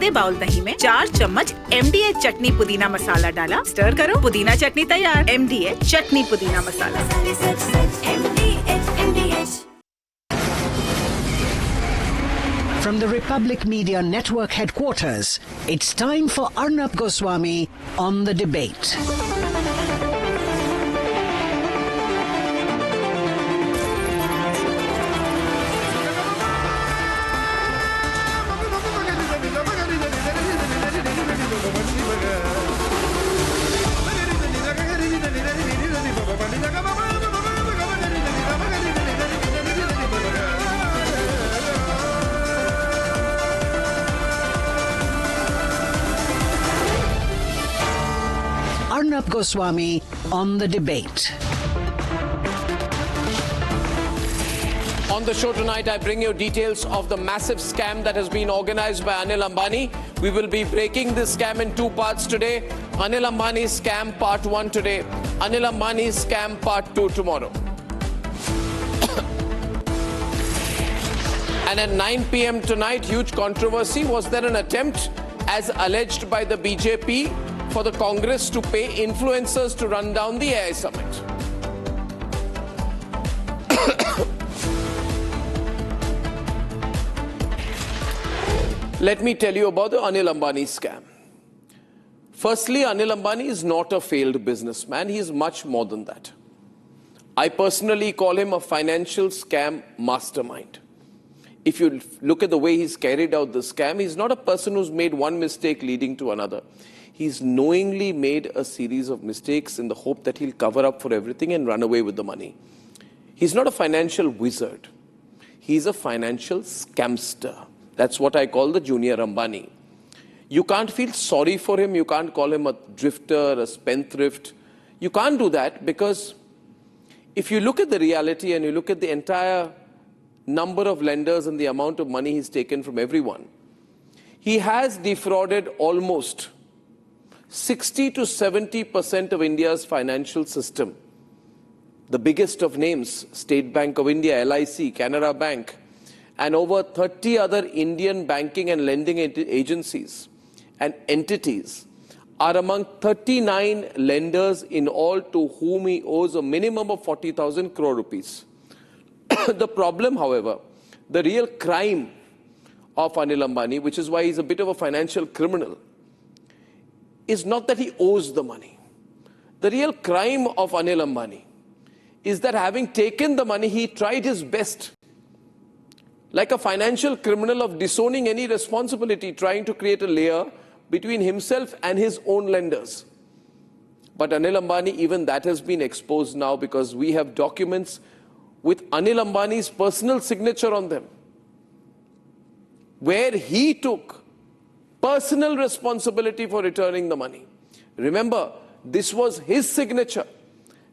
आधे बाउल दही में 4 चम्मच MDH चटनी पुदीना मसाला डाला, स्टर करो, पुदीना चटनी तैयार। MDH चटनी पुदीना मसाला। From the Republic Media Network headquarters, it's time for Arnab Goswami on the debate. Arnab Goswami on the debate. On the show tonight, I bring you details of the massive scam that has been organized by Anil Ambani. We will be breaking this scam in 2 parts today. Anil Ambani's scam part 1 today. Anil Ambani's scam part 2 tomorrow. And at 9 p.m. tonight, huge controversy. Was there an attempt, as alleged by the BJP, for the Congress to pay influencers to run down the AI summit? Let me tell you about the Anil Ambani scam. Firstly, Anil Ambani is not a failed businessman. He is much more than that. I personally call him a financial scam mastermind. If you look at the way he's carried out the scam, he's not a person who's made one mistake leading to another. He's knowingly made a series of mistakes in the hope that he'll cover up for everything and run away with the money. He's not a financial wizard. He's a financial scamster. That's what I call the junior Ambani. You can't feel sorry for him. You can't call him a drifter, a spendthrift. You can't do that because if you look at the reality and you look at the entire number of lenders and the amount of money he's taken from everyone, he has defrauded almost 60 to 70% of India's financial system. The biggest of names, State Bank of India, LIC, Canara Bank, and over 30 other Indian banking and lending agencies and entities are among 39 lenders in all to whom he owes a minimum of 40,000 crore rupees. The problem, however, the real crime of Anil Ambani, which is why he's a bit of a financial criminal, is not that he owes the money. The real crime of Anil Ambani is that having taken the money, he tried his best, like a financial criminal, of disowning any responsibility, trying to create a layer between himself and his own lenders. But Anil Ambani, even that has been exposed now because we have documents with Anil Ambani's personal signature on them, where he took personal responsibility for returning the money. Remember, this was his signature.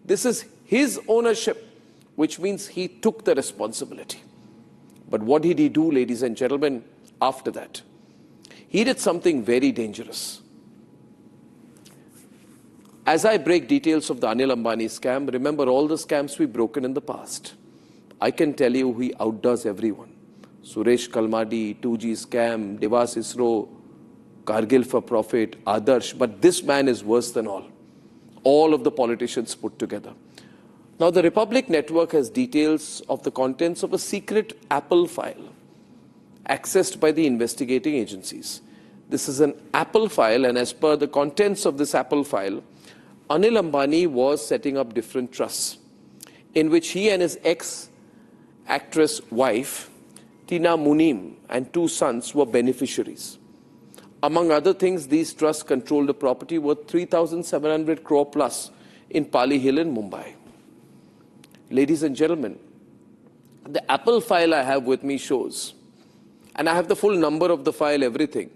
This is his ownership, which means he took the responsibility. But what did he do, ladies and gentlemen, after that? He did something very dangerous. As I break details of the Anil Ambani scam, remember all the scams we've broken in the past. I can tell you he outdoes everyone. Suresh Kalmadi, 2G scam, Devious ISRO, Kargil for profit, Adarsh. But this man is worse than all of the politicians put together. Now, the Republic Network has details of the contents of a secret Apple file accessed by the investigating agencies. This is an Apple file, and as per the contents of this Apple file, Anil Ambani was setting up different trusts in which he and his ex-actress wife, Tina Munim, and 2 sons were beneficiaries. Among other things, these trusts controlled a property worth 3,700 crore plus in Pali Hill in Mumbai. Ladies and gentlemen, the Apple file I have with me shows, and I have the full number of the file, everything,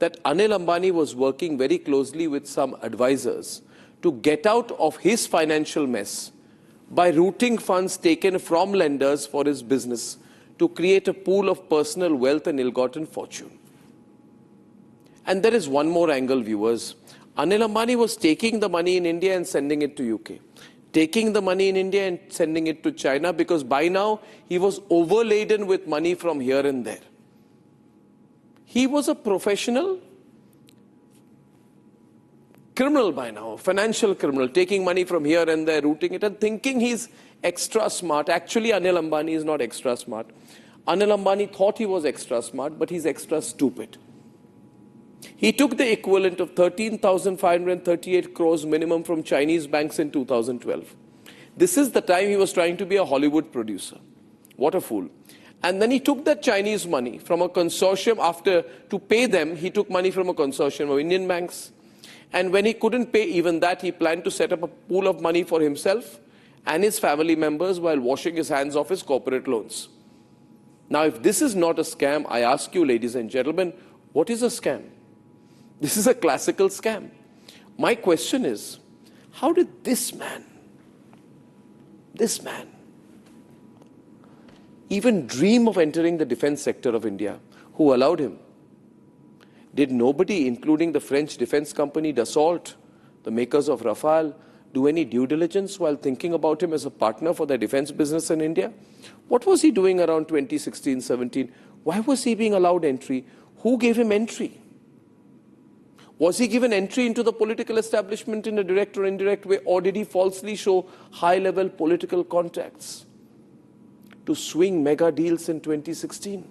that Anil Ambani was working very closely with some advisors to get out of his financial mess by routing funds taken from lenders for his business to create a pool of personal wealth and ill-gotten fortune. And there is one more angle, viewers. Anil Ambani was taking the money in India and sending it to UK. Taking the money in India and sending it to China because by now he was overladen with money from here and there. He was a professional criminal by now, financial criminal, taking money from here and there, routing it and thinking he's extra smart. Actually, Anil Ambani is not extra smart. Anil Ambani thought he was extra smart, but he's extra stupid. He took the equivalent of 13,538 crores minimum from Chinese banks in 2012. This is the time he was trying to be a Hollywood producer. What a fool. And then he took that Chinese money from a consortium. After, to pay them, he took money from a consortium of Indian banks. And when he couldn't pay even that, he planned to set up a pool of money for himself and his family members while washing his hands of his corporate loans. Now, if this is not a scam, I ask you, ladies and gentlemen, what is a scam? This is a classical scam. My question is, how did this man, even dream of entering the defense sector of India? Who allowed him? Did nobody, including the French defense company Dassault, the makers of Rafale, do any due diligence while thinking about him as a partner for their defense business in India? What was he doing around 2016-17? Why was he being allowed entry? Who gave him entry? Was he given entry into the political establishment in a direct or indirect way, or did he falsely show high-level political contacts to swing mega deals in 2016?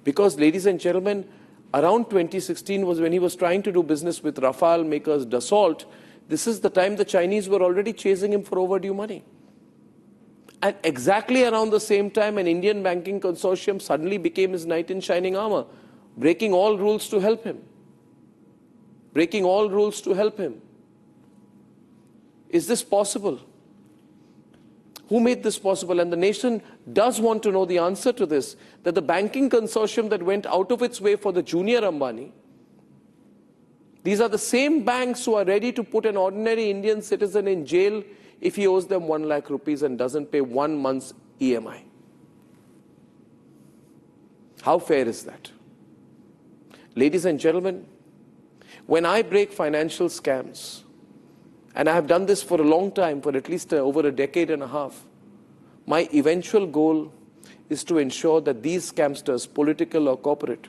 Because, ladies and gentlemen, around 2016 was when he was trying to do business with Rafale makers Dassault. This is the time the Chinese were already chasing him for overdue money. And exactly around the same time, an Indian banking consortium suddenly became his knight in shining armor, breaking all rules to help him. Breaking all rules to help him. Is this possible? Who made this possible? And the nation does want to know the answer to this, that the banking consortium that went out of its way for the junior Ambani, these are the same banks who are ready to put an ordinary Indian citizen in jail if he owes them 1 lakh rupees and doesn't pay 1 month's EMI. How fair is that? Ladies and gentlemen, when I break financial scams, and I have done this for a long time, for at least over a decade and a half, my eventual goal is to ensure that these scamsters, political or corporate,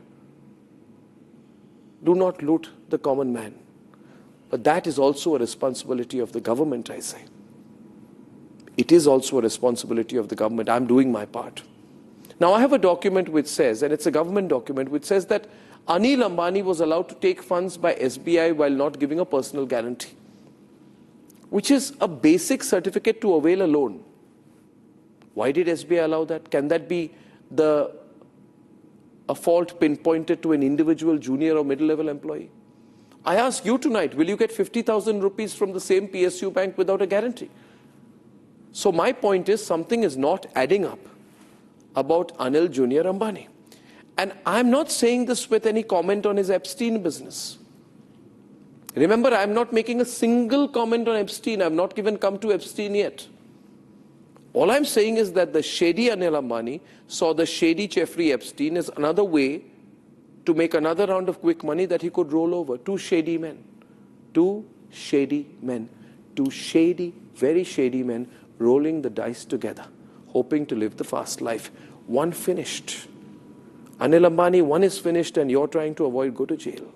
do not loot the common man. But that is also a responsibility of the government, I say. It is also a responsibility of the government. I'm doing my part. Now, I have a document which says, and it's a government document, which says that Anil Ambani was allowed to take funds by SBI while not giving a personal guarantee, which is a basic certificate to avail a loan. Why did SBI allow that? Can that be a fault pinpointed to an individual junior or middle-level employee? I ask you tonight, will you get 50,000 rupees from the same PSU bank without a guarantee? So my point is, something is not adding up about Anil Junior Ambani. And I'm not saying this with any comment on his Epstein business. Remember, I'm not making a single comment on Epstein. I've not even come to Epstein yet. All I'm saying is that the shady Anil Ambani saw the shady Jeffrey Epstein as another way to make another round of quick money that he could roll over. Two shady men. Two shady men. Two shady, very shady men rolling the dice together, hoping to live the fast life. One finished. Anil Ambani, one is finished, and you're trying to avoid go to jail.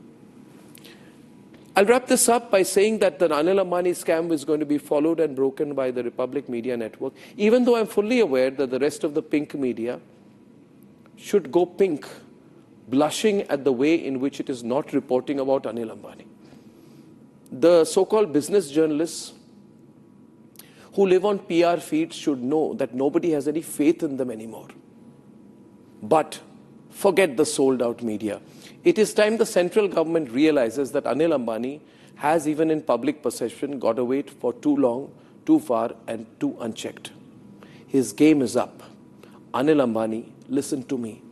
I'll wrap this up by saying that the Anil Ambani scam is going to be followed and broken by the Republic Media Network, even though I'm fully aware that the rest of the pink media should go pink, blushing at the way in which it is not reporting about Anil Ambani. The so-called business journalists who live on PR feeds should know that nobody has any faith in them anymore. But forget the sold-out media. It is time the central government realizes that Anil Ambani has, even in public perception, got away for too long, too far, and too unchecked. His game is up. Anil Ambani, listen to me.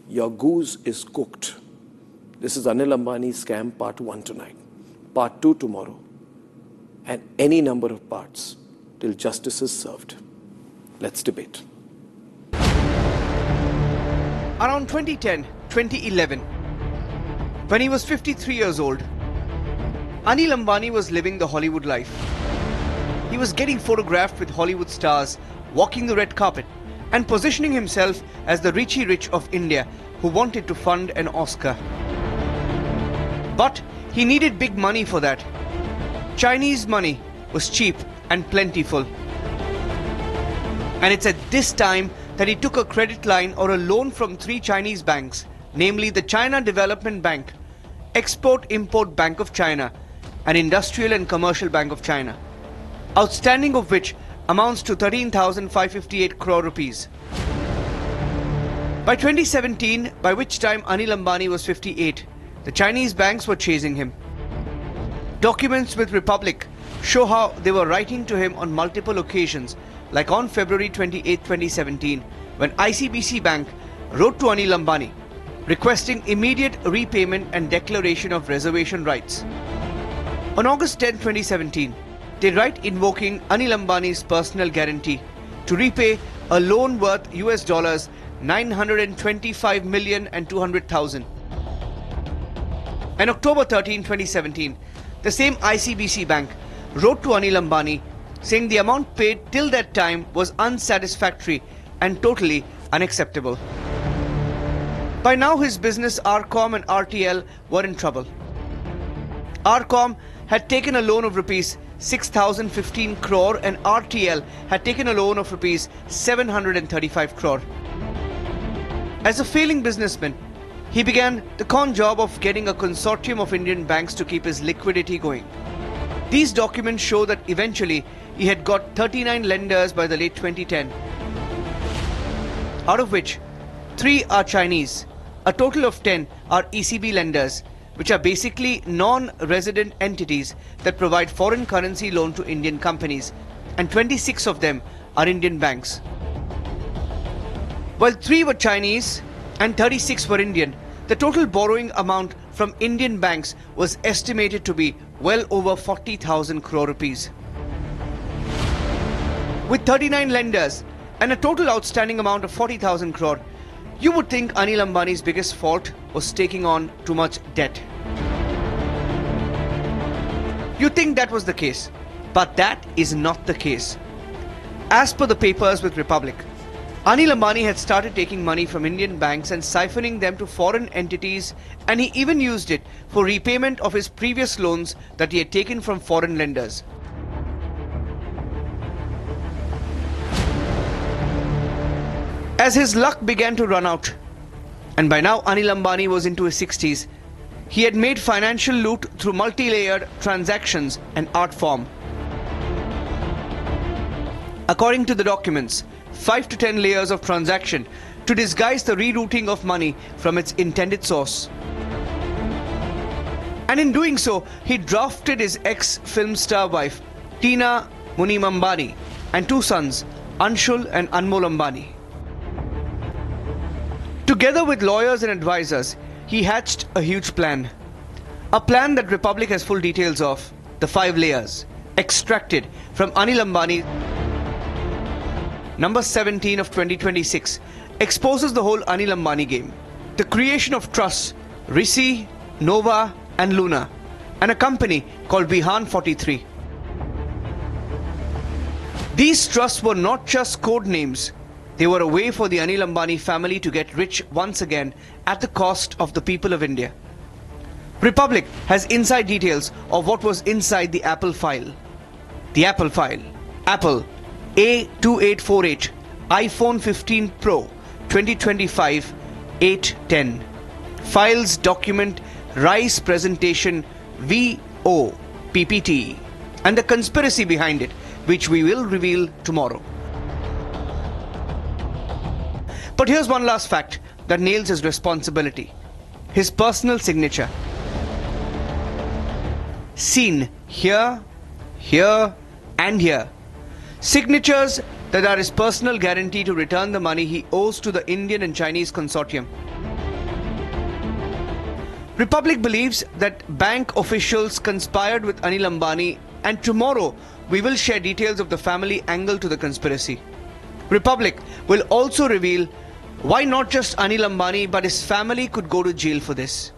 Your goose is cooked. This is Anil Ambani's scam part 1 tonight. Part 2 tomorrow. And any number of parts till justice is served. Let's debate. Around 2010, 2011, when he was 53 years old, Anil Ambani was living the Hollywood life. He was getting photographed with Hollywood stars, walking the red carpet, and positioning himself as the Richie Rich of India who wanted to fund an Oscar. But he needed big money for that. Chinese money was cheap and plentiful. And it's at this time that he took a credit line or a loan from 3 Chinese banks, namely the China Development Bank, Export-Import Bank of China, and Industrial and Commercial Bank of China, outstanding of which amounts to 13,558 crore rupees. By 2017, by which time Anil Ambani was 58, the Chinese banks were chasing him. Documents with Republic show how they were writing to him on multiple occasions, like on February 28, 2017, when ICBC Bank wrote to Anil Ambani requesting immediate repayment and declaration of reservation rights. On August 10, 2017, they write invoking Anil Ambani's personal guarantee to repay a loan worth US $925,200,000. On October 13, 2017, the same ICBC Bank wrote to Anil Ambani saying the amount paid till that time was unsatisfactory and totally unacceptable. By now his business RCOM and RTL were in trouble. RCOM had taken a loan of rupees 6,015 crore and RTL had taken a loan of rupees 735 crore. As a failing businessman, he began the con job of getting a consortium of Indian banks to keep his liquidity going. These documents show that eventually he had got 39 lenders by the late 2010, out of which 3 are Chinese. A total of 10 are ECB lenders, which are basically non-resident entities that provide foreign currency loan to Indian companies, and 26 of them are Indian banks. While 3 were Chinese and 36 were Indian, the total borrowing amount from Indian banks was estimated to be well over 40,000 crore rupees. With 39 lenders and a total outstanding amount of 40,000 crore, you would think Anil Ambani's biggest fault was taking on too much debt. You think that was the case, but that is not the case. As per the papers with Republic, Anil Ambani had started taking money from Indian banks and siphoning them to foreign entities, and he even used it for repayment of his previous loans that he had taken from foreign lenders. As his luck began to run out, and by now Anil Ambani was into his 60s, he had made financial loot through multi-layered transactions and art form. According to the documents, 5 to 10 layers of transaction to disguise the rerouting of money from its intended source. And in doing so, he drafted his ex-film star wife, Tina Munim Ambani, and 2 sons, Anshul and Anmol Ambani. Together with lawyers and advisors, he hatched a huge plan. A plan that Republic has full details of, the 5 layers, extracted from Anil Ambani. Number 17 of 2026 exposes the whole Anil Ambani game. The creation of trusts, Rishi, Nova and Luna, and a company called Bihan 43. These trusts were not just code names. They were a way for the Anil Ambani family to get rich once again at the cost of the people of India. Republic has inside details of what was inside the Apple file. The Apple file. Apple A2848 iPhone 15 Pro 2025 810. Files document Rice presentation VO PPT and the conspiracy behind it, which we will reveal tomorrow. But here's one last fact that nails his responsibility. His personal signature. Seen here, here and here. Signatures that are his personal guarantee to return the money he owes to the Indian and Chinese consortium. Republic believes that bank officials conspired with Anil Ambani, and tomorrow we will share details of the family angle to the conspiracy. Republic will also reveal why not just Anil Ambani but his family could go to jail for this.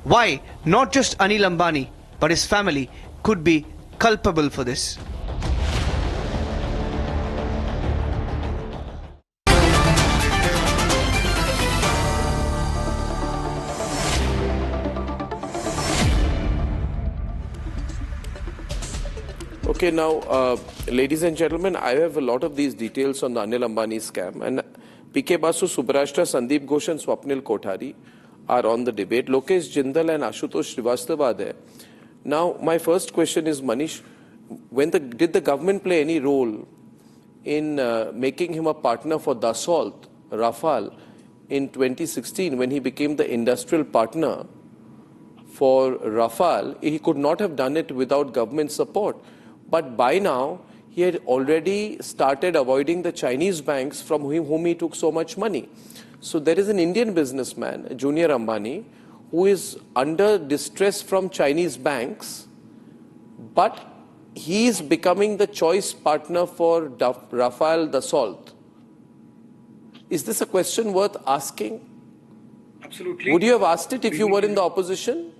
Why not just Anil Ambani but his family could be culpable for this. Okay, now, ladies and gentlemen, I have a lot of these details on the Anil Ambani scam. And PK Basu, Subrashtra, Sandeep Ghosh and Swapnil Kothari are on the debate. Lokesh Jindal and Ashutosh Srivastava are there. Now, my first question is, Manish, did the government play any role in making him a partner for Dassault, Rafale, in 2016 when he became the industrial partner for Rafale? He could not have done it without government support. But by now, he had already started avoiding the Chinese banks from whom he took so much money. So there is an Indian businessman, Junior Ambani, who is under distress from Chinese banks, but he is becoming the choice partner for Rafale Dassault. Is this a question worth asking? Absolutely. Would you have asked it if you were in the opposition?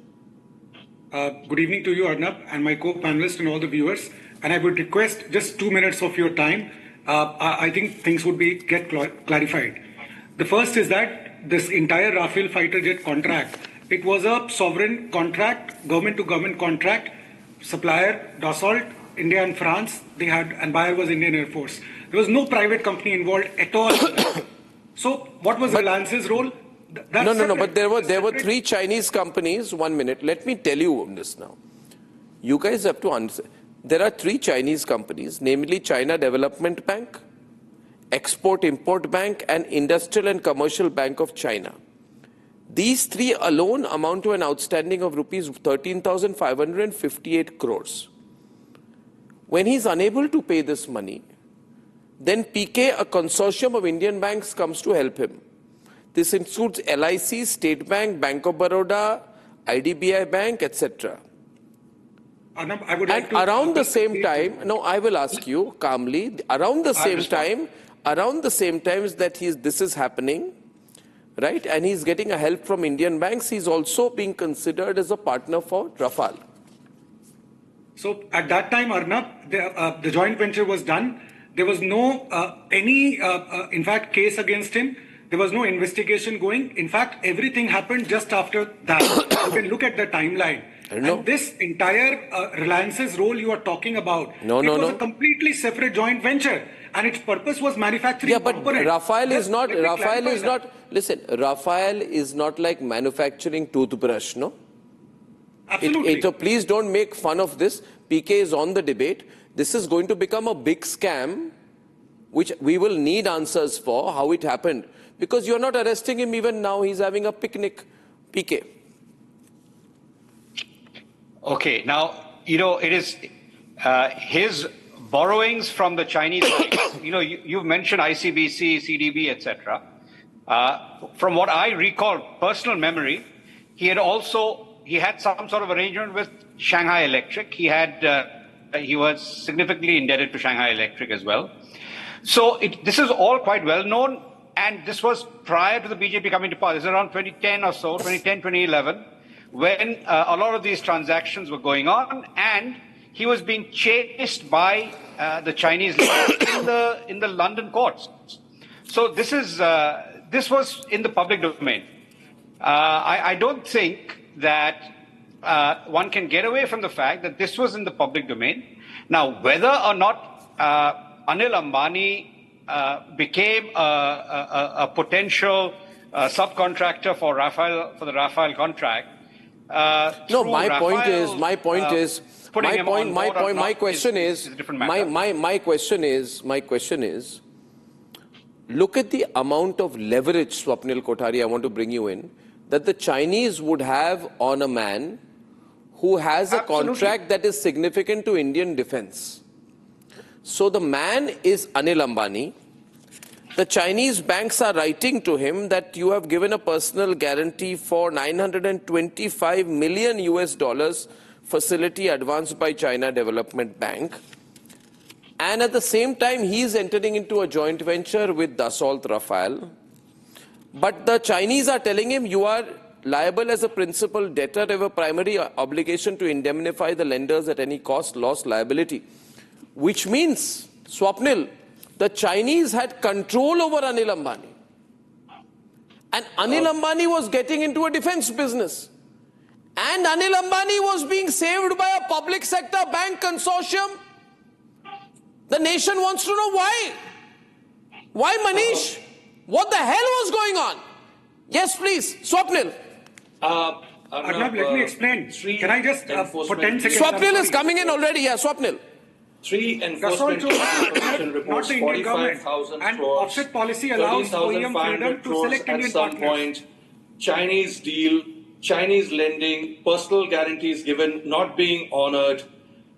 Good evening to you, Arnab, and my co-panelists and all the viewers. And I would request just 2 minutes of your time. I think things would get clarified. The first is that this entire Rafale fighter jet contract, it was a sovereign contract, government-to-government contract. Supplier, Dassault, India and France, they had, and buyer was Indian Air Force. There was no private company involved at all. So what was Reliance's role? No, but there were 3 Chinese companies. 1 minute. Let me tell you this now. You guys have to understand. There are 3 Chinese companies, namely China Development Bank, Export-Import Bank, and Industrial and Commercial Bank of China. These 3 alone amount to an outstanding of rupees 13,558 crores. When he's unable to pay this money, then PK, a consortium of Indian banks, comes to help him. This includes LIC, State Bank, Bank of Baroda, IDBI Bank, etc. Arnab, I would and like to around the same time, no, I will ask you calmly, around the same time that this is happening, right, and he's getting a help from Indian banks, he's also being considered as a partner for Rafale. So at that time, Arnab, the joint venture was done. There was no in fact, case against him. There was no investigation going. In fact, everything happened just after that. You can look at the timeline. And this entire Reliance's role you are talking about, it was a completely separate joint venture. And its purpose was manufacturing components. Rafale is not like manufacturing toothbrush, no? Absolutely. So please don't make fun of this. PK is on the debate. This is going to become a big scam, which we will need answers for, how it happened. Because you're not arresting him even now. He's having a picnic. PK. Okay, now, it is his borrowings from the Chinese banks. You've mentioned ICBC, CDB, etc. From what I recall, personal memory, he had some sort of arrangement with Shanghai Electric. He was significantly indebted to Shanghai Electric as well. So this is all quite well known, and this was prior to the BJP coming to power. This is around 2010 or so, 2010, 2011, when a lot of these transactions were going on, and he was being chased by the Chinese in the London courts. So this was in the public domain. I don't think that one can get away from the fact that this was in the public domain. Now, whether or not Anil Ambani became a potential subcontractor for the Rafale contract. My question is, look at the amount of leverage, Swapnil Kothari, I want to bring you in, that the Chinese would have on a man who has a contract that is significant to Indian defense. So the man is Anil Ambani. The Chinese banks are writing to him that you have given a personal guarantee for $925 million facility advanced by China Development Bank. And at the same time, he is entering into a joint venture with Dassault Rafale. But the Chinese are telling him you are liable as a principal debtor, have a primary obligation to indemnify the lenders at any cost, loss, liability. Which means, Swapnil, the Chinese had control over Anil Ambani. And Anil Ambani was getting into a defense business. And Anil Ambani was being saved by a public sector bank consortium The nation wants to know why. Why, Manish? What the hell was going on? Yes, please. Swapnil. Arnab, let me explain. Can I just, for 10 seconds... Swapnil is coming in already. Yeah, Swapnil. 3 enforcement information reports, not the Indian government. 45,000 And crores, offset policy allows OEM freedom to select Indian at some partners. point, Chinese deal, Chinese lending, personal guarantees given, not being honored,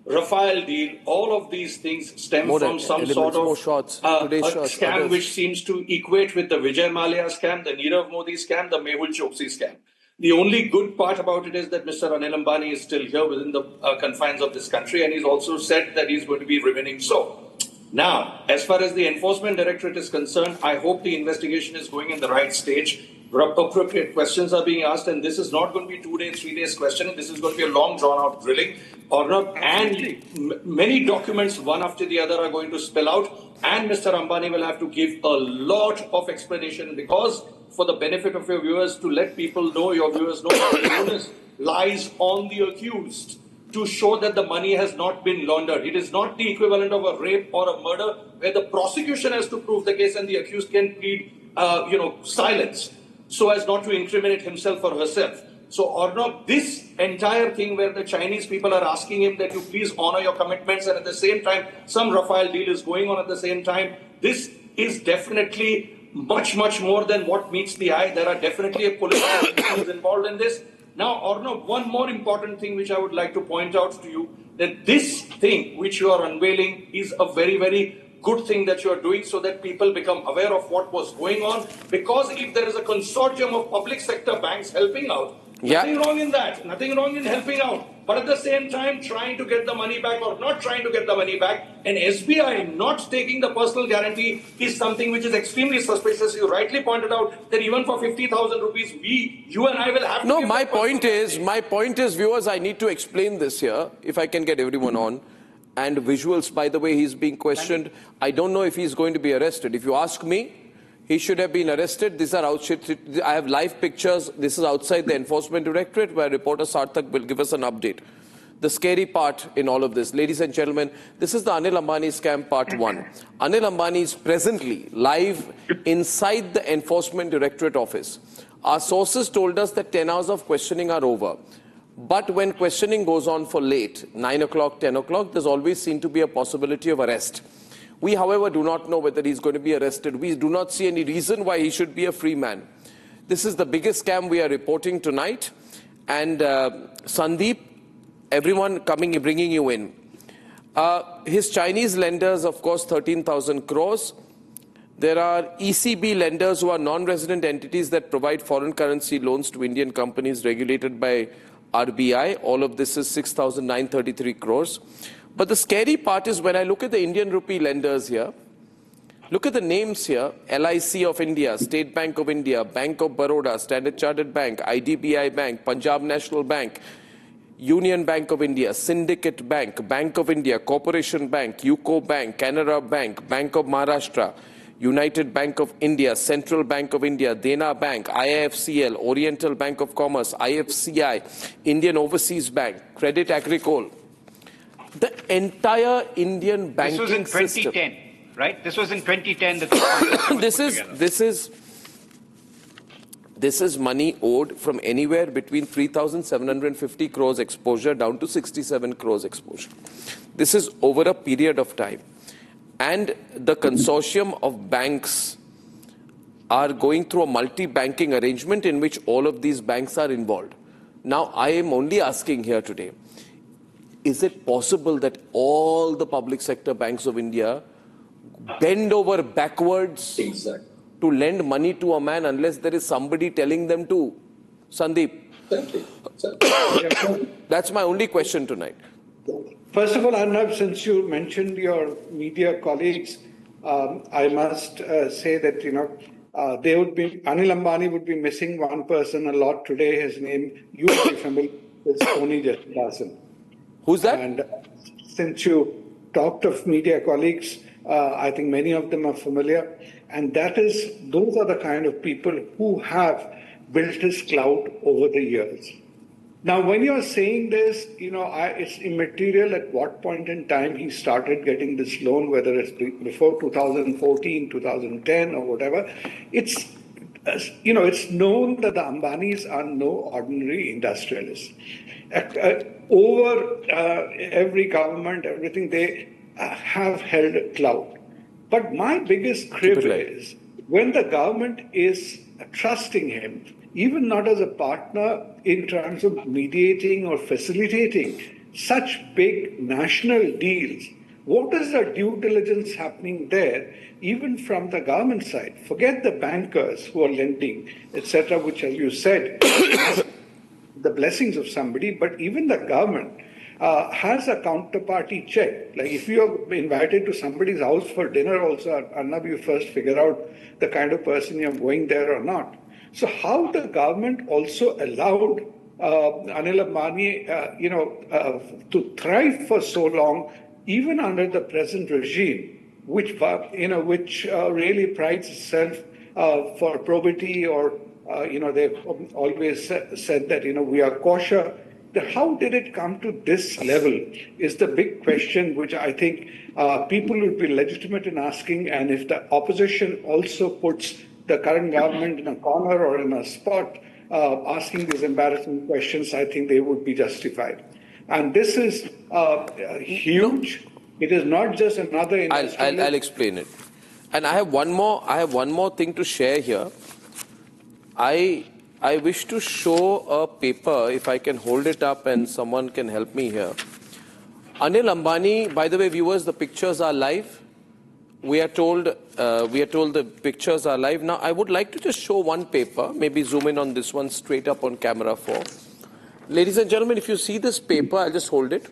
Rafale deal, all of these things stem from some sort of scam which seems to equate with the Vijay Mallya scam, the Nirav Modi scam, the Mehul Choksi scam. The only good part about it is that Mr. Anil Ambani is still here within the confines of this country, and he's also said that he's going to be remaining so. Now, as far as the Enforcement Directorate is concerned, I hope the investigation is going in the right stage. Appropriate questions are being asked, and this is not going to be 2 days, 3 days questioning. This is going to be a long, drawn-out drilling. And many documents, one after the other, are going to spill out, and Mr. Ambani will have to give a lot of explanation because, for the benefit of your viewers, to let people know, your viewers know, that the onus lies on the accused to show that the money has not been laundered. It is not the equivalent of a rape or a murder where the prosecution has to prove the case and the accused can plead, silence so as not to incriminate himself or herself. So, Arnab, this entire thing where the Chinese people are asking him that you please honor your commitments, and at the same time, some Rafale deal is going on at the same time, this is definitely much, much more than what meets the eye. There are definitely a political issues involved in this. Now, Arnab, one more important thing which I would like to point out to you, that this thing which you are unveiling is a very, very good thing that you are doing so that people become aware of what was going on. Because if there is a consortium of public sector banks helping out, nothing wrong in that, nothing wrong in helping out. But at the same time, trying to get the money back or not trying to get the money back, and SBI not taking the personal guarantee is something which is extremely suspicious. You rightly pointed out that even for 50,000 rupees, you and I will have to... No, my point is, viewers, I need to explain this here, if I can get everyone on. And visuals, by the way, he's being questioned. I don't know if he's going to be arrested. If you ask me, he should have been arrested. These are I have live pictures. This is outside the Enforcement Directorate where reporter Sarthak will give us an update. The scary part in all of this, ladies and gentlemen, this is the Anil Ambani scam part 1. Anil Ambani is presently live inside the Enforcement Directorate office. Our sources told us that 10 hours of questioning are over. But when questioning goes on for late, 9 o'clock, 10 o'clock, there's always seen to be a possibility of arrest. We, however, do not know whether he's going to be arrested. We do not see any reason why he should be a free man. This is the biggest scam we are reporting tonight. And Sandeep, everyone bringing you in. His Chinese lenders, of course, 13,000 crores. There are ECB lenders who are non-resident entities that provide foreign currency loans to Indian companies regulated by RBI. All of this is 6,933 crores. But the scary part is when I look at the Indian rupee lenders here, look at the names here: LIC of India, State Bank of India, Bank of Baroda, Standard Chartered Bank, IDBI Bank, Punjab National Bank, Union Bank of India, Syndicate Bank, Bank of India, Corporation Bank, UCO Bank, Canara Bank, Bank of Maharashtra, United Bank of India, Central Bank of India, Dena Bank, IIFCL, Oriental Bank of Commerce, IFCI, Indian Overseas Bank, Credit Agricole. The entire Indian banking system. This was in 2010, right? This was in 2010 that This is money owed from anywhere between 3,750 crores exposure down to 67 crores exposure. This is over a period of time. And the consortium of banks are going through a multi-banking arrangement in which all of these banks are involved. Now, I am only asking here today, is it possible that all the public sector banks of India bend over backwards to lend money to a man unless there is somebody telling them to? Sandeep. That's my only question tonight. First of all, Arnab, since you mentioned your media colleagues, I must say that, Anil Ambani would be missing one person a lot today. His name, you will be familiar with, Tony Jasdasan. Who's that? And since you talked of media colleagues, I think many of them are familiar. And those are the kind of people who have built his clout over the years. Now, when you're saying this, it's immaterial at what point in time he started getting this loan, whether it's before 2014, 2010, or whatever. It's known that the Ambanis are no ordinary industrialists. Over every government, everything, they have held clout. But my biggest crib is when the government is trusting him, even not as a partner in terms of mediating or facilitating such big national deals. What is the due diligence happening there, even from the government side? Forget the bankers who are lending, etc., which, as you said, the blessings of somebody, but even the government has a counterparty check. Like if you are invited to somebody's house for dinner also, Arnab, you first figure out the kind of person you're going there or not. So how the government also allowed Anil Ambani, to thrive for so long, even under the present regime, which really prides itself for probity, or they've always said that we are kosher. How did it come to this level is the big question, which I think people would be legitimate in asking. And if the opposition also puts the current government in a corner or in a spot asking these embarrassing questions, I think they would be justified. And this is huge. It is not just another industrial. I'll explain it. And I have one more thing to share here. I wish to show a paper, if I can hold it up and someone can help me here. Anil Ambani, by the way, viewers, the pictures are live. We are told the pictures are live. Now, I would like to just show one paper, maybe zoom in on this one straight up on camera 4. Ladies and gentlemen, if you see this paper, I'll just hold it.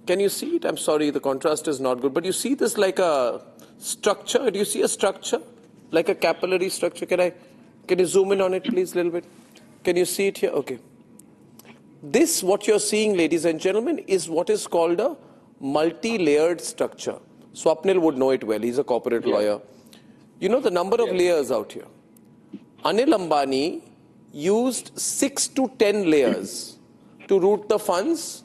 Can you see it? I'm sorry, the contrast is not good. But you see this like a structure? Do you see a structure? Like a capillary structure? Can you zoom in on it, please, a little bit? Can you see it here? Okay. This, what you're seeing, ladies and gentlemen, is what is called a multi-layered structure. Swapnil would know it well. He's a corporate lawyer. You know the number of layers out here. Anil Ambani used 6 to 10 layers to route the funds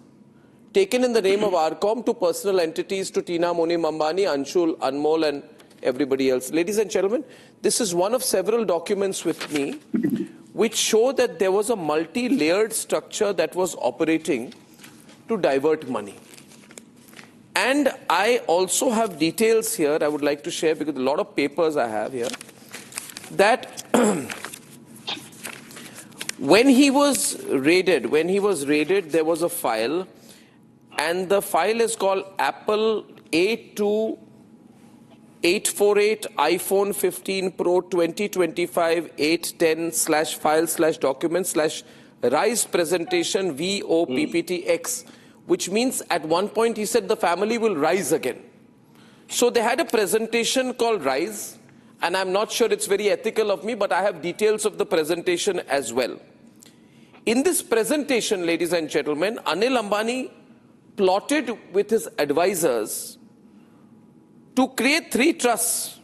taken in the name of RCOM to personal entities, to Tina Monim Ambani, Anshul, Anmol, and everybody else. Ladies and gentlemen, this is one of several documents with me which show that there was a multi-layered structure that was operating to divert money. And I also have details here I would like to share, because a lot of papers I have here, that when he was raided, there was a file, and the file is called Apple A2848 iPhone 15 Pro 2025 810/file/documents/RISE presentation VOPPTX, which means at one point he said the family will rise again. So they had a presentation called RISE, and I'm not sure it's very ethical of me, but I have details of the presentation as well. In this presentation, ladies and gentlemen, Anil Ambani plotted with his advisors to create 3 trusts.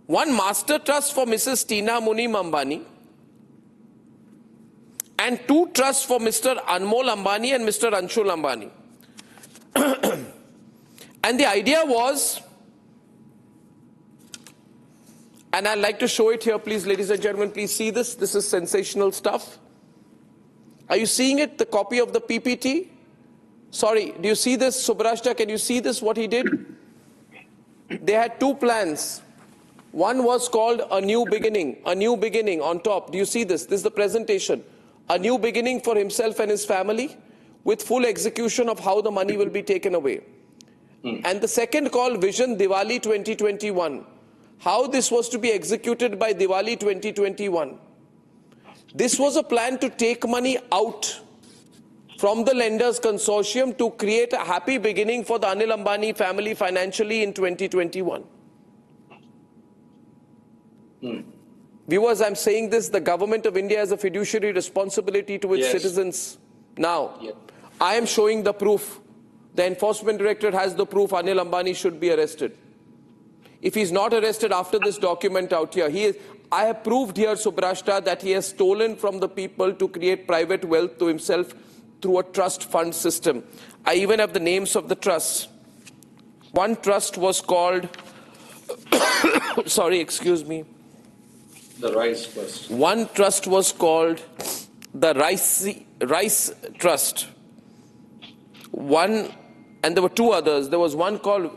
One master trust for Mrs. Tina Munim Ambani, and 2 trusts for Mr. Anmol Ambani and Mr. Anshul Ambani. And the idea was, and I'd like to show it here, please, ladies and gentlemen, please see this. This is sensational stuff. Are you seeing it, the copy of the PPT? Sorry, do you see this, Subrashta? Can you see this, what he did? They had 2 plans. One was called A New Beginning on top. Do you see this? This is the presentation. A new beginning for himself and his family, with full execution of how the money will be taken away. And the second called Vision Diwali 2021. How this was to be executed by Diwali 2021. This was a plan to take money out from the lenders consortium to create a happy beginning for the Anil Ambani family financially in 2021. Viewers, I'm saying this, the government of India has a fiduciary responsibility to its citizens now. I am showing the proof. The Enforcement Directorate has the proof. Anil Ambani should be arrested. If he's not arrested after this document out here, I have proved here, Subrashta, that he has stolen from the people to create private wealth to himself through a trust fund system. I even have the names of the trusts. One trust was called, sorry, excuse me. The Rice Trust. One trust was called the Rice Trust. One, and there were two others. There was one called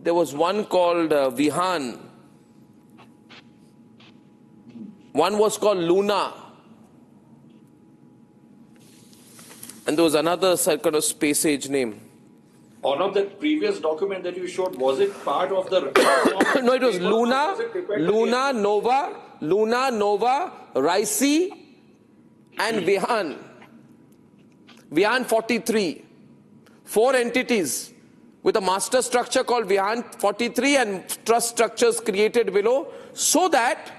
Vihan. One was called Luna. And there was another kind of space age name. One of the previous document that you showed, was it part of the... No, it was Luna, Nova, Ricey, and Vihan. Vihan 43. 4 entities with a master structure called Vihan 43 and trust structures created below so that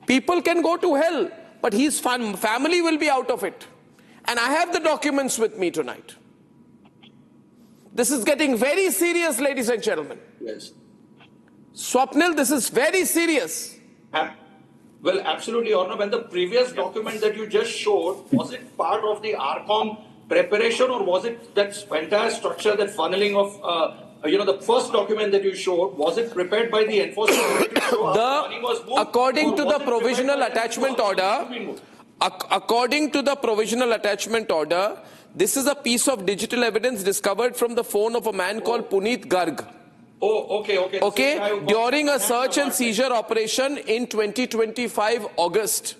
people can go to hell, but his family will be out of it. And I have the documents with me tonight. This is getting very serious, ladies and gentlemen. Yes. Swapnil, this is very serious. Well, absolutely, Arnab. And the previous document that you just showed, was it part of the RCOM preparation, or was it that entire structure, that funneling of, the first document that you showed, was it prepared by the enforcement? According to the provisional attachment order, according to the provisional attachment order, this is a piece of digital evidence discovered from the phone of a man called Puneet Garg. Oh, okay. Okay, during a search and seizure operation in 2025 August.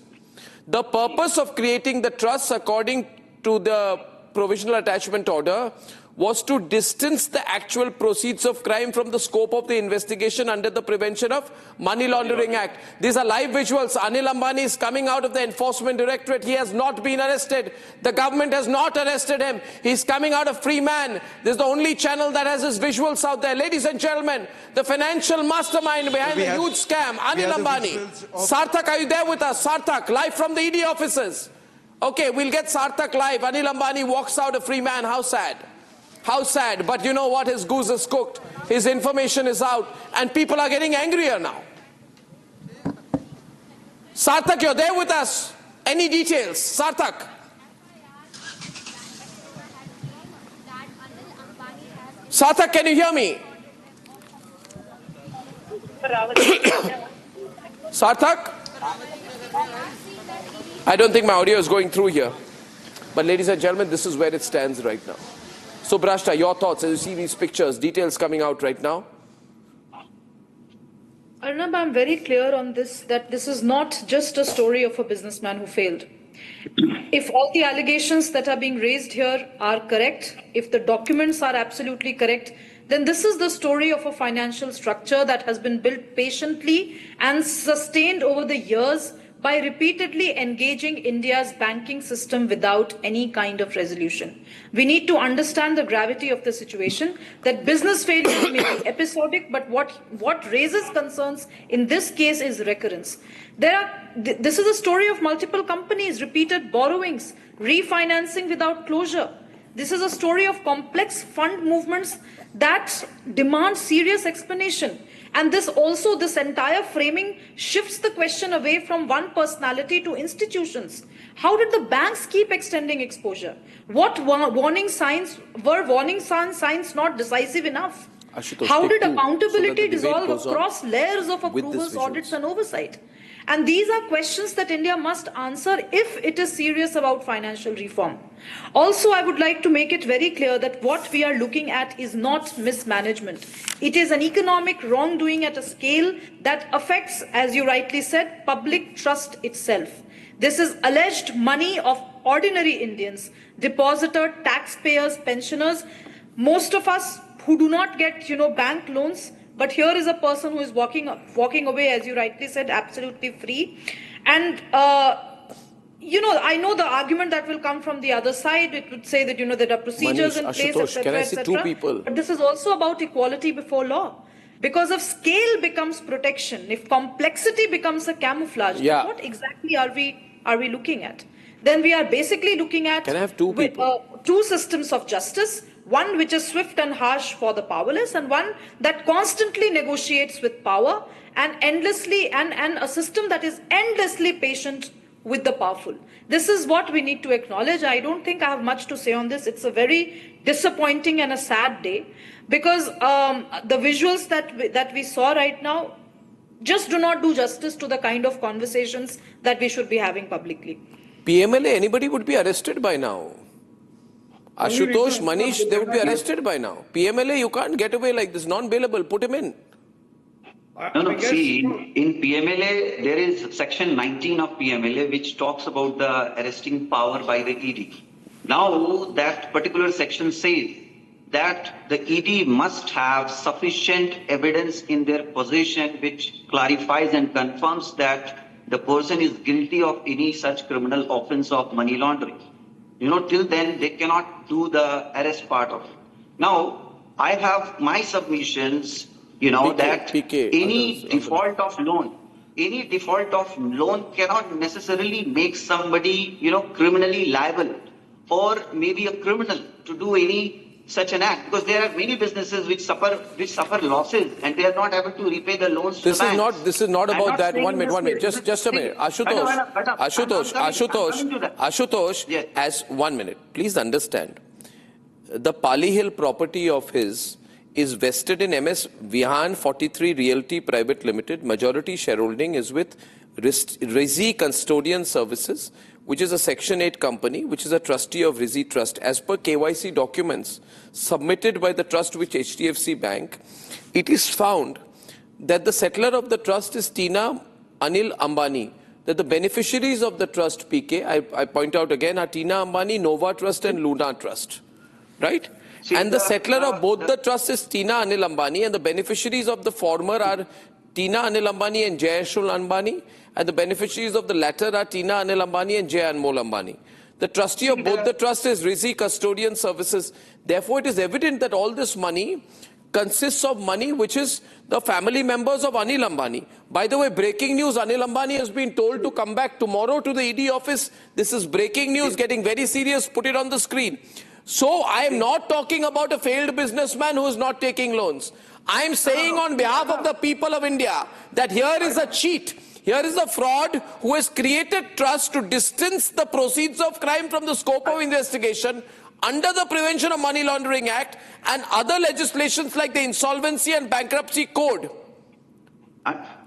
The purpose of creating the trust, according to the provisional attachment order, was to distance the actual proceeds of crime from the scope of the investigation under the Prevention of Money Laundering Act. These are live visuals. Anil Ambani is coming out of the Enforcement Directorate. He has not been arrested. The government has not arrested him. He's coming out a free man. This is the only channel that has his visuals out there. Ladies and gentlemen, the financial mastermind behind the huge scam, Anil Ambani. Sarthak, are you there with us? Sarthak, live from the ED offices. Okay, we'll get Sarthak live. Anil Ambani walks out a free man. How sad. How sad, but you know what? His goose is cooked. His information is out, and people are getting angrier now. Sarthak, you're there with us. Any details? Sarthak. Sarthak, can you hear me? Sarthak? I don't think my audio is going through here. But ladies and gentlemen, this is where it stands right now. So, Brashta, your thoughts as you see these pictures, details coming out right now? Arnab, I'm very clear on this, that this is not just a story of a businessman who failed. If all the allegations that are being raised here are correct, if the documents are absolutely correct, then this is the story of a financial structure that has been built patiently and sustained over the years by repeatedly engaging India's banking system without any kind of resolution. We need to understand the gravity of the situation, that business failure may be episodic, but what raises concerns in this case is recurrence. This is a story of multiple companies, repeated borrowings, refinancing without closure. This is a story of complex fund movements that demand serious explanation. And this entire framing shifts the question away from one personality to institutions. How did the banks keep extending exposure? What warning signs not decisive enough? How did accountability dissolve across layers of approvals, audits and oversight? And these are questions that India must answer if it is serious about financial reform. Also, I would like to make it very clear that what we are looking at is not mismanagement. It is an economic wrongdoing at a scale that affects, as you rightly said, public trust itself. This is alleged money of ordinary Indians, depositor, taxpayers, pensioners, most of us who do not get, bank loans. But here is a person who is walking away, as you rightly said, absolutely free. And, I know the argument that will come from the other side. It would say that, there are procedures in place, etc., etc. But this is also about equality before law. Because if scale becomes protection, if complexity becomes a camouflage, what exactly are we looking at? Then we are basically looking at two systems of justice. one which is swift and harsh for the powerless, and one that constantly negotiates with power and endlessly, and a system that is endlessly patient with the powerful. This is what we need to acknowledge. I don't think I have much to say on this. It's a very disappointing and a sad day, because the visuals that we saw right now just do not do justice to the kind of conversations that we should be having publicly. PMLA, anybody would be arrested by now. Ashutosh, Manish, they would be arrested by now. PMLA, you can't get away like this. Non-bailable, put him in. No, see, in PMLA, there is section 19 of PMLA which talks about the arresting power by the ED. Now, that particular section says that the ED must have sufficient evidence in their possession which clarifies and confirms that the person is guilty of any such criminal offense of money laundering. Till then, they cannot do the arrest part of it. Now, I have my submissions, any default of loan cannot necessarily make somebody, criminally liable or maybe a criminal to do any such an act, because there are many businesses which suffer losses and they are not able to repay the loans to banks. This is not about that. 1 minute. Just a minute. Ashutosh, yes. As 1 minute. Please understand. The Pali Hill property of his is vested in MS Vihan 43 Realty Private Limited. Majority shareholding is with Rizi Custodian Services, which is a Section 8 company, which is a trustee of Rizi Trust. As per KYC documents submitted by the trust with HDFC Bank, it is found that the settler of the trust is Tina Anil Ambani, that the beneficiaries of the trust, PK, I point out again, are Tina Ambani, Nova Trust and Luna Trust, right? See, and the settler of both the trusts is Tina Anil Ambani, and the beneficiaries of the former are Tina Anil Ambani and Jayashul Ambani, and the beneficiaries of the latter are Tina Anil Ambani and Jay Anmol Ambani. The trustee of both the trusts is Rizi Custodian Services. Therefore, it is evident that all this money consists of money which is the family members of Anil Ambani. By the way, breaking news, Anil Ambani has been told to come back tomorrow to the ED office. This is breaking news, getting very serious. Put it on the screen. So, I am not talking about a failed businessman who is not taking loans. I am saying on behalf of the people of India that here is a cheat. Here is a fraud who has created trust to distance the proceeds of crime from the scope of investigation under the Prevention of Money Laundering Act and other legislations like the Insolvency and Bankruptcy Code.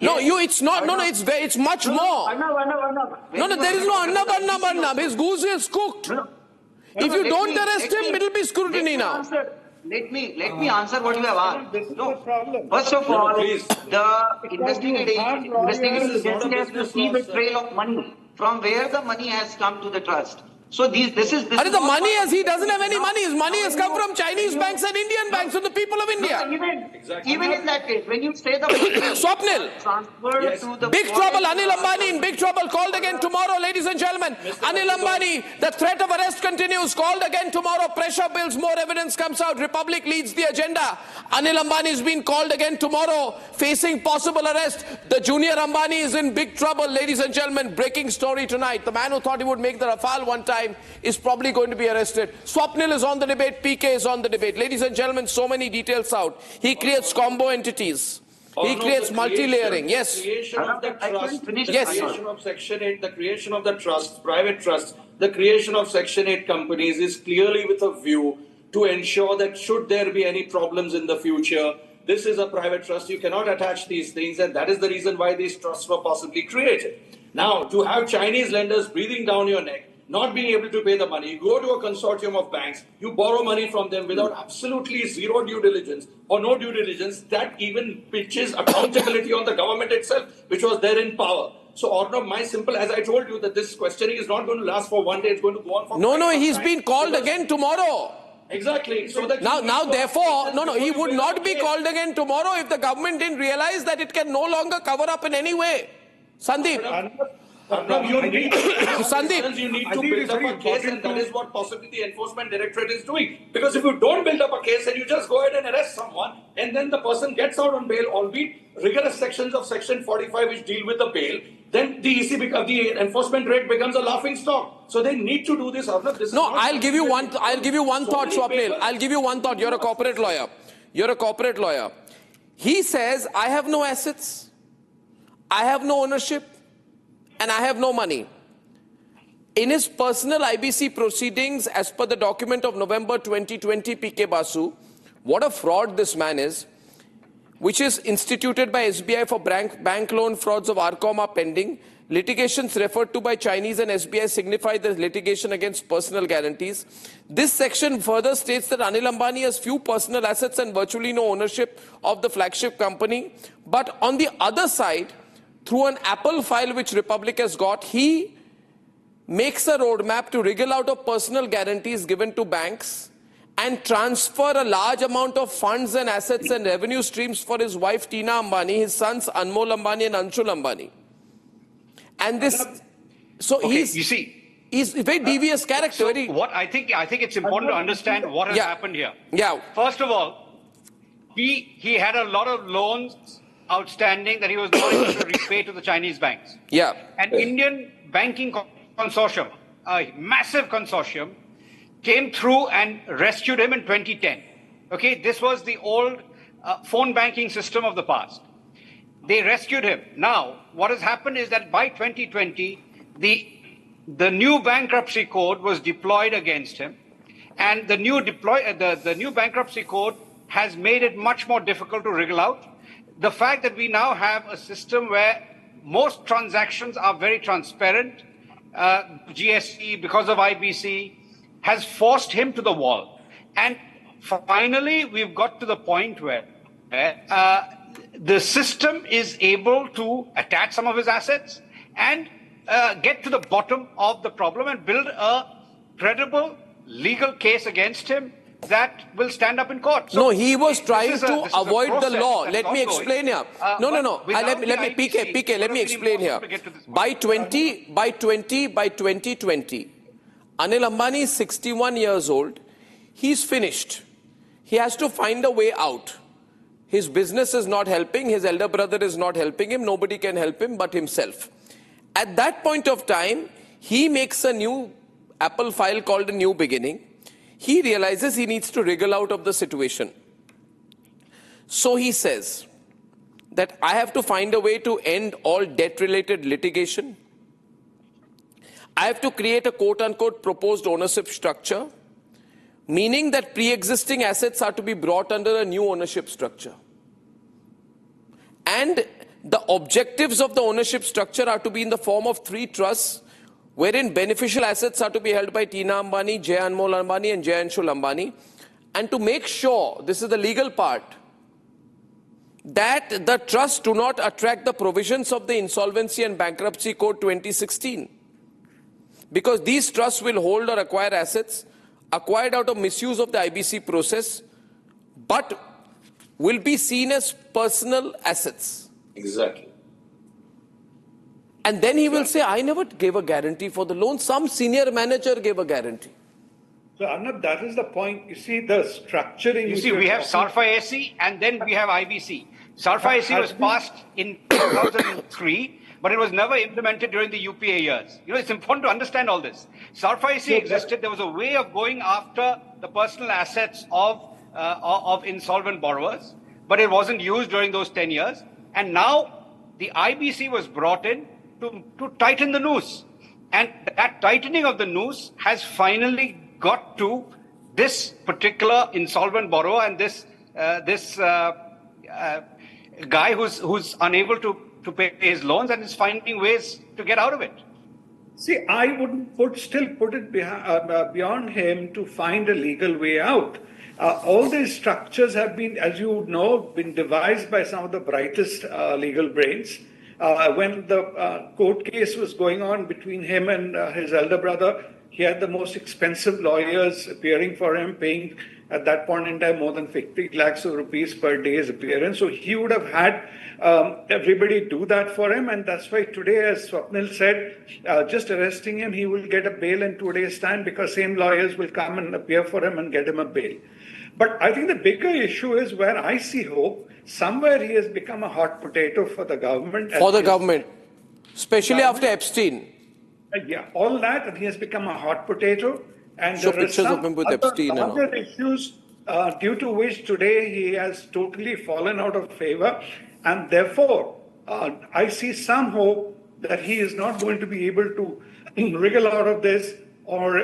It's not, it's much more. There is no Arnab. His goose is cooked. If you don't arrest him, it will be scrutiny now. Let me answer what you have asked. First of all, the investigation has to see the trail of money, from where the money has come to the trust. So this is the money he doesn't have any money. His money has come from Chinese banks and Indian banks, from the people of India. Even in that case, when you say the Swapnil, big trouble. Anil Ambani in big trouble. Called again tomorrow, ladies and gentlemen. Anil Ambani, the threat of arrest continues. Called again tomorrow. Pressure builds. More evidence comes out. Republic leads the agenda. Anil Ambani is being called again tomorrow, facing possible arrest. The junior Ambani is in big trouble, ladies and gentlemen. Breaking story tonight. The man who thought he would make the Rafale one time is probably going to be arrested. Swapnil is on the debate. PK is on the debate. Ladies and gentlemen, so many details out. He creates combo entities. He creates multi-layering. Yes. Creation of the trust, yes. Creation of Section 8, the creation of the trust, private trusts, the creation of Section 8 companies is clearly with a view to ensure that should there be any problems in the future, this is a private trust. You cannot attach these things, and that is the reason why these trusts were possibly created. Now, to have Chinese lenders breathing down your neck, not being able to pay the money, you go to a consortium of banks, you borrow money from them without absolutely zero due diligence or no due diligence, that even pitches accountability on the government itself, which was there in power. So, Arnab, my simple, as I told you, that this questioning is not going to last for one day, it's going to go on for he's been called again tomorrow. Exactly. So that therefore, he would not be called again tomorrow if the government didn't realize that it can no longer cover up in any way. Sandeep. You need to build up a case, and that is what possibly the Enforcement Directorate is doing. Because if you don't build up a case and you just go ahead and arrest someone, and then the person gets out on bail, albeit rigorous sections of Section 45 which deal with the bail, then the the enforcement rate becomes a laughing stock. So they need to do this. No, I'll give you one thought, Swapnil. I'll give you one thought. You're a corporate lawyer. You're a corporate lawyer. He says, I have no assets, I have no ownership, and I have no money. In his personal IBC proceedings, as per the document of November 2020, PK Basu, what a fraud this man is, which is instituted by SBI for bank loan frauds of RCOM are pending. Litigations referred to by Chinese and SBI signify the litigation against personal guarantees. This section further states that Anil Ambani has few personal assets and virtually no ownership of the flagship company. But on the other side, through an Apple file which Republic has got, he makes a roadmap to wriggle out of personal guarantees given to banks and transfer a large amount of funds and assets and revenue streams for his wife Tina Ambani, his sons Anmol Ambani and Anshul Ambani. And this, so okay, he's a very devious character. So what I think it's important to understand what has happened here. Yeah. First of all, he had a lot of loans outstanding that he was not able to repay to the Chinese banks. Yeah. An Indian banking consortium, a massive consortium, came through and rescued him in 2010. Okay, this was the old phone banking system of the past. They rescued him. Now, what has happened is that by 2020, the new bankruptcy code was deployed against him, and the new bankruptcy code has made it much more difficult to wriggle out. The fact that we now have a system where most transactions are very transparent, GST because of IBC, has forced him to the wall. And finally, we've got to the point where the system is able to attach some of his assets and get to the bottom of the problem and build a credible legal case against him that will stand up in court. So no, he was trying to avoid the law. Let me explain here. No. Let me PK, let me explain here. By 2020, Anil Ambani is 61 years old. He's finished. He has to find a way out. His business is not helping. His elder brother is not helping him. Nobody can help him but himself. At that point of time, he makes a new Apple file called a new beginning. He realizes he needs to wriggle out of the situation. So he says that I have to find a way to end all debt-related litigation. I have to create a quote-unquote proposed ownership structure, meaning that pre-existing assets are to be brought under a new ownership structure. And the objectives of the ownership structure are to be in the form of 3 trusts, wherein beneficial assets are to be held by Tina Ambani, Jay Anmol Ambani and Jay Anshul Ambani. And to make sure, this is the legal part, that the trusts do not attract the provisions of the Insolvency and Bankruptcy Code 2016. Because these trusts will hold or acquire assets acquired out of misuse of the IBC process, but will be seen as personal assets. Exactly. And then he will say, I never gave a guarantee for the loan. Some senior manager gave a guarantee. So, Arnab, that is the point. You see, the structuring... You see, we have SARFA AC and then we have IBC. SARFA AC was passed in 2003, but it was never implemented during the UPA years. You know, it's important to understand all this. SARFA AC existed. There was a way of going after the personal assets of insolvent borrowers, but it wasn't used during those 10 years. And now the IBC was brought in to tighten the noose. And that tightening of the noose has finally got to this particular insolvent borrower and this guy who's unable to pay his loans and is finding ways to get out of it. See, I wouldn't still put it beyond him to find a legal way out. All these structures have been, as you know, been devised by some of the brightest legal brains. When the court case was going on between him and his elder brother, he had the most expensive lawyers appearing for him, paying at that point in time more than 50 lakhs of rupees per day's appearance. So he would have had everybody do that for him. And that's why today, as Swapnil said, just arresting him, he will get a bail in 2 days' time because same lawyers will come and appear for him and get him a bail. But I think the bigger issue is where I see hope. Somewhere he has become a hot potato for the government. For the government. Especially after Epstein. Yeah, all that, and he has become a hot potato. And Show there are pictures of some him with Epstein and all. other issues due to which today he has totally fallen out of favor. And therefore, I see some hope that he is not going to be able to wriggle out of this or,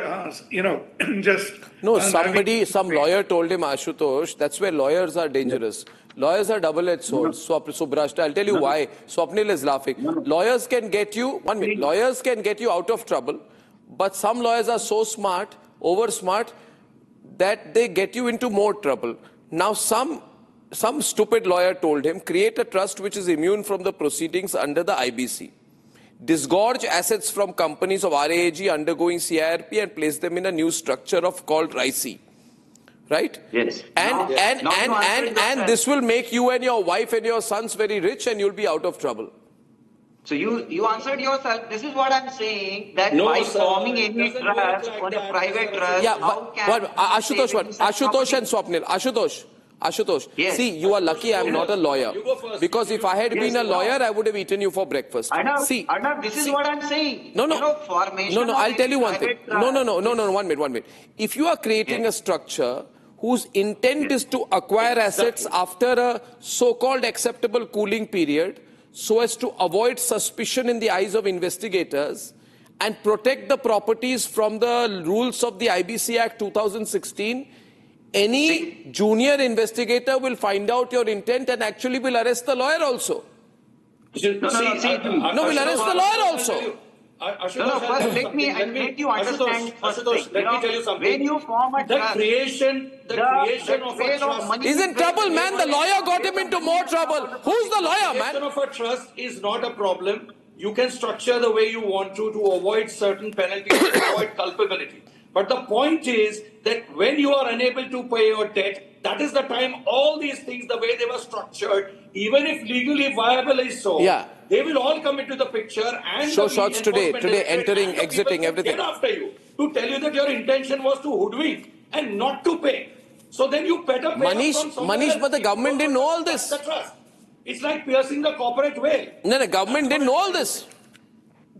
just... No, some lawyer told him, Ashutosh, that's where lawyers are dangerous. Lawyers are double-edged swords. Subrashta, I'll tell you why. Swapnil is laughing. Lawyers can get you, lawyers can get you out of trouble, but some lawyers are so smart, over smart, that they get you into more trouble. Now, some stupid lawyer told him, create a trust which is immune from the proceedings under the IBC. Disgorge assets from companies of RAAG undergoing CIRP and place them in a new structure called RIC. Right? Yes. And this will make you and your wife and your sons very rich, and you'll be out of trouble. So you answered yourself. This is what I'm saying, that by forming any trust on a private trust, how can... Ashutosh and Swapnil. Ashutosh, yes. See, you are lucky I'm not a lawyer. Because if I had been a lawyer, I would have eaten you for breakfast. Arnab, this is what I'm saying. No, I'll tell you one thing. No, 1 minute. If you are creating a structure whose intent is to acquire assets after a so-called acceptable cooling period, so as to avoid suspicion in the eyes of investigators and protect the properties from the rules of the IBC Act 2016, any junior investigator will find out your intent and actually will arrest the lawyer also. Will arrest the lawyer also. First let me you understand. Ashutosh, let me tell you something. When you form a trust, the creation of a trust... He's in trouble, man. The lawyer got him into more trouble. Who's the lawyer, man? The creation of a trust is not a problem. You can structure the way you want to avoid certain penalties, to avoid culpability. But the point is that when you are unable to pay your debt, that is the time all these things, the way they were structured, even if legally viable is so, they will all come into the picture and show shots today, entering, exiting, everything. Get after you to tell you that your intention was to hoodwink and not to pay. So then you better pay. Manish, but the government didn't know all this. The trust. It's like piercing the corporate veil. No, the government didn't know all this.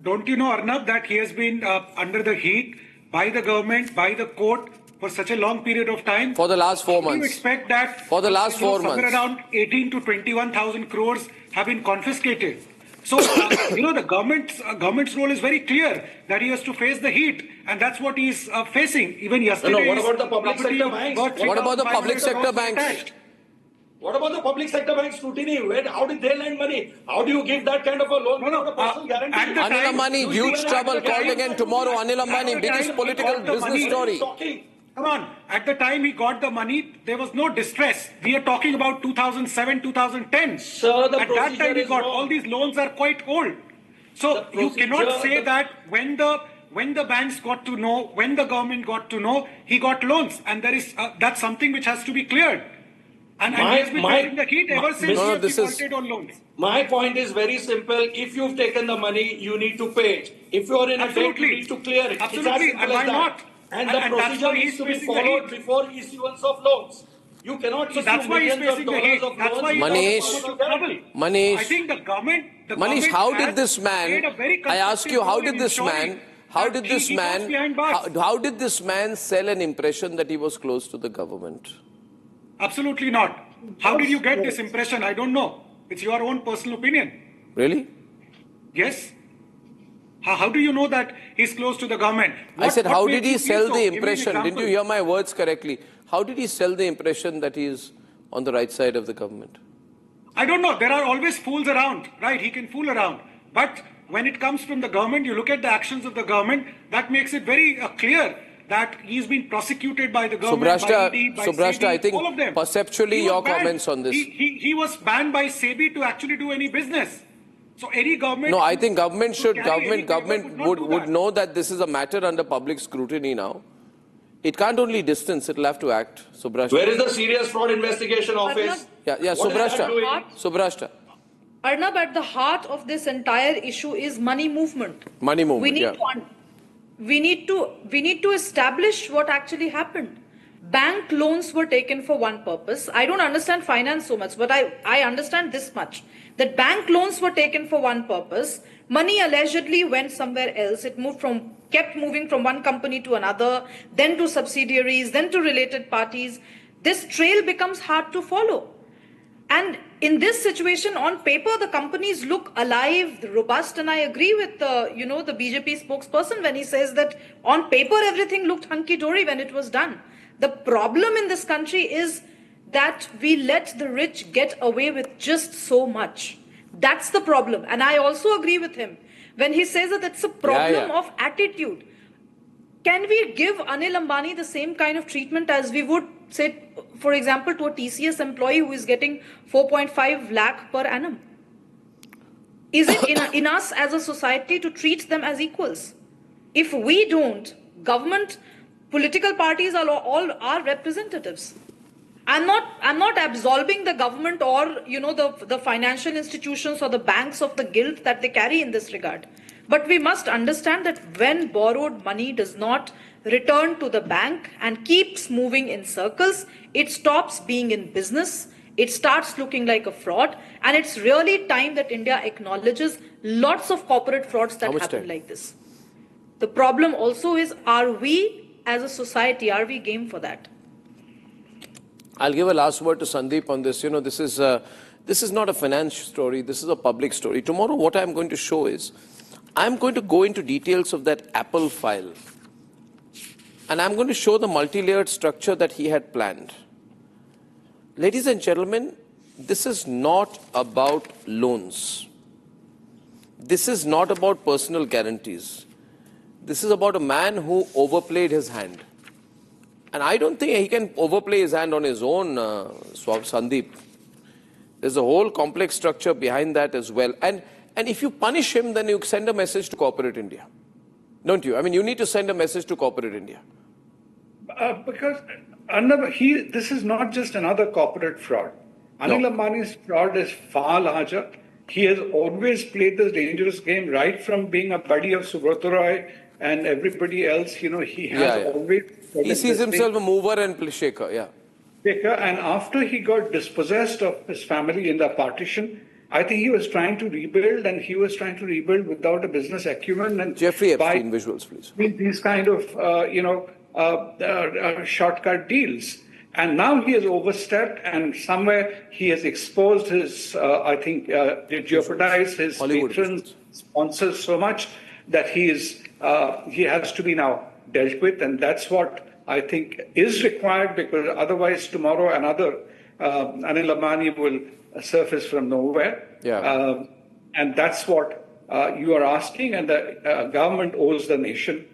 Don't you know, Arnab, that he has been under the heat by the government, by the court for such a long period of time? For the last 4 months. Do you expect that for the last 4 months, around 18 to 21,000 crores have been confiscated? So, the government's role is very clear, that he has to face the heat, and that's what he's facing. Even yesterday. What about the public sector banks? What about the public sector banks? What about the public sector bank scrutiny? How did they lend money? How do you give that kind of a loan without a personal guarantee? Anil Ambani, huge trouble, called again tomorrow. Anil Ambani, biggest political business story. Come on, at the time he got the money, there was no distress. We are talking about 2007, 2010. Sir, at that time he got, all these loans are quite old. So you cannot say that when the banks got to know, when the government got to know, he got loans. And there is that's something which has to be cleared. And he has been facing the heat ever since he has defaulted on loans. My point is very simple. If you've taken the money, you need to pay it. If you are in a debt, you need to clear it. Absolutely. And why not? And the procedure needs to be followed before issuance of loans. You cannot issue millions of dollars of loans. Manish, I think the government... Manish, how did this man... I ask you, how did this man sell an impression that he was close to the government? Absolutely not. How did you get this impression? I don't know. It's your own personal opinion. Really? Yes. How do you know that he's close to the government? I said, how did he sell the impression? Didn't you hear my words correctly? How did he sell the impression that he is on the right side of the government? I don't know. There are always fools around, right? He can fool around. But when it comes from the government, you look at the actions of the government, that makes it very clear that he's been prosecuted by the government, by ED, by Subrashta, SEBI, I think all of them. Perceptually your comments on this. He was banned by SEBI to actually do any business. So any government... No, I think government would know that this is a matter under public scrutiny now. It can't only distance, it'll have to act. Subrashta. Where is the Serious Fraud Investigation Office? Subrashta. Arnab, at the heart of this entire issue is money movement. Money movement, we need to establish what actually happened. bank loans were taken for one purpose. I don't understand finance so much, but I understand this much, that bank loans were taken for one purpose. Money allegedly went somewhere else. It kept moving from one company to another, then to subsidiaries, then to related parties. This trail becomes hard to follow. And in this situation, on paper, the companies look alive, robust, and I agree with the BJP spokesperson when he says that on paper everything looked hunky-dory when it was done. The problem in this country is that we let the rich get away with just so much. That's the problem. And I also agree with him when he says that it's a problem of attitude. Can we give Anil Ambani the same kind of treatment as we would, say, for example, to a TCS employee who is getting 4.5 lakh per annum? Is it in us as a society to treat them as equals? If we don't, government, political parties are all our representatives. I'm not absolving the government or the financial institutions or the banks of the guilt that they carry in this regard. But we must understand that when borrowed money does not return to the bank and keeps moving in circles, it stops being in business, it starts looking like a fraud, and it's really time that India acknowledges lots of corporate frauds that happen like this. The problem also is, are we as a society, are we game for that? I'll give a last word to Sandeep on this. This is not a finance story, this is a public story. Tomorrow what I'm going to show is, I'm going to go into details of that Apple file. And I'm going to show the multi-layered structure that he had planned. Ladies and gentlemen, this is not about loans. This is not about personal guarantees. This is about a man who overplayed his hand. And I don't think he can overplay his hand on his own, Sandeep. There's a whole complex structure behind that as well. And if you punish him, then you send a message to corporate India. Don't you? I mean, you need to send a message to corporate India. Because, Arnab, this is not just another corporate fraud. Anil Ambani's fraud is far larger. He has always played this dangerous game right from being a buddy of Subrata Roy and everybody else. He has always... He sees himself a mover and shaker, And after he got dispossessed of his family in the partition, I think he was trying to rebuild, and he was trying to rebuild without a business acumen. And Jeffrey Epstein, visuals, please. These kind of, shortcut deals. And now he has overstepped, and somewhere he has exposed his, jeopardized his patrons, sponsors so much that he has to be now dealt with. And that's what I think is required, because otherwise tomorrow another Anil Ambani will surface from nowhere. And that's what you are asking, and the government owes the nation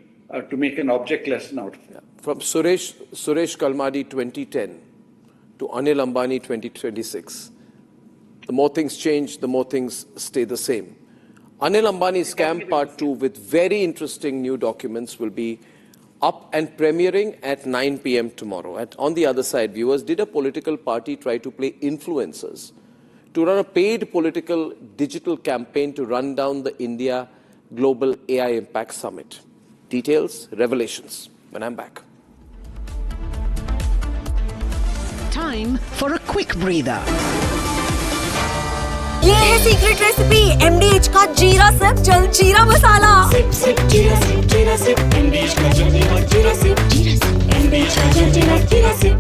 to make an object lesson out of it. From Suresh Kalmadi 2010 to Anil Ambani 2026, the more things change, the more things stay the same. Anil Ambani scam part 2 with very interesting new documents will be up and premiering at 9 p.m. tomorrow. On the other side, viewers, did a political party try to play influencers to run a paid political digital campaign to run down the India Global AI Impact Summit? Details, revelations, when I'm back. Time for a quick breather. ये है secret recipe MDH का जीरा SIP जल जीरा मसाला। SIP SIP जीरा SIP MDH का जल जीरा सिप MDH का जल जीरा सिप।